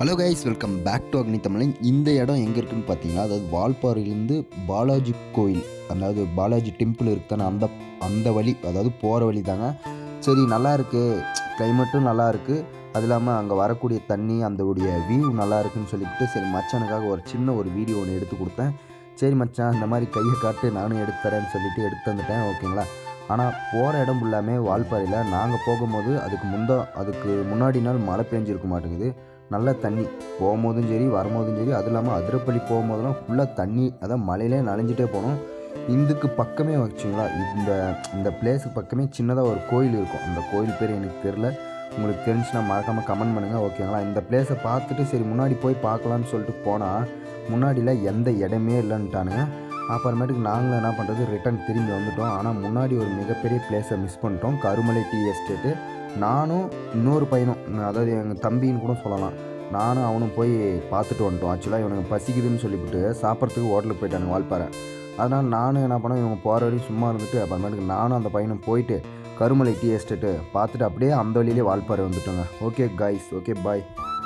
Hello guys, welcome back to Agni Tamilan. இந்த இடம் எங்கே இருக்குதுன்னு பார்த்தீங்கன்னா, அதாவது வால்பாறையிலேருந்து பாலாஜி கோயில், அதாவது பாலாஜி டெம்பிள் இருக்குதானே, அந்த அந்த வழி, அதாவது போகிற வழி தாங்க. சரி, நல்லா இருக்குது, கிளைமேட்டும் நல்லா இருக்குது, அது இல்லாமல் அங்கே வரக்கூடிய தண்ணி, அந்த உடைய வியூ நல்லா இருக்குன்னு சொல்லிவிட்டு, சரி மச்சானுக்காக ஒரு சின்ன ஒரு வீடியோ ஒன்று எடுத்து கொடுத்தேன். சரி மச்சான், இந்த மாதிரி கையை காட்டு, நானும் எடுத்து தரேன்னு சொல்லிட்டு எடுத்து வந்துட்டேன், ஓகேங்களா. ஆனால் போகிற இடம் ஃபுல்லாமே வால்பாறையில். நாங்கள் போகும்போது அதுக்கு முன்னாடி நாள் மழை பெஞ்சிருக்க மாட்டேங்குது, நல்ல தண்ணி. போகும்போதும் சரி, வரும்போதும் சரி, அதுவும் இல்லாமல் அதிரப்பள்ளி போகும்போதெல்லாம் ஃபுல்லாக தண்ணி, அதான் மழையிலே நனைஞ்சிட்டே போனோம். இதுக்கு பக்கமே வச்சுங்களா, இந்த பிளேஸுக்கு பக்கமே சின்னதாக ஒரு கோயில் இருக்கும். அந்த கோயில் பேர் எனக்கு தெரில, உங்களுக்கு தெரிஞ்சுன்னா மறக்காமல் கமெண்ட் பண்ணுங்கள், ஓகேங்களா. இந்த பிளேஸை பார்த்துட்டு சரி முன்னாடி போய் பார்க்கலான்னு சொல்லிட்டு போனால் முன்னாடியில் எந்த இடமே இல்லைன்ட்டானுங்க. அப்புறமேட்டுக்கு நாங்களும் என்ன பண்ணுறது, ரிட்டன் திரும்பி வந்துவிட்டோம். ஆனால் முன்னாடி ஒரு மிகப்பெரிய பிளேஸை மிஸ் பண்ணிட்டோம், கருமலை டீ எஸ்டேட்டு. நானும் இன்னொரு பையனும், அதாவது எங்கள் தம்பின்னு கூட சொல்லலாம், நானும் அவனும் போய் பார்த்துட்டு வந்துட்டோம். ஆக்சுவலாக இவனுக்கு பசிக்குதுன்னு சொல்லிவிட்டு சாப்பிட்றதுக்கு ஹோட்டலுக்கு போயிட்டானுங்க வால்பாறை. அதனால் நானும் என்ன பண்ணேன், இவங்க போகிற வரையும் சும்மா இருந்துட்டு அப்புறமேட்டுக்கு நானும் அந்த பையனும் போயிட்டு கருமலை டீ எஸ்டேட்டு பார்த்துட்டு அப்படியே அந்த வழியிலே வால்பாறை வந்துட்டோங்க. Okay guys, okay bye.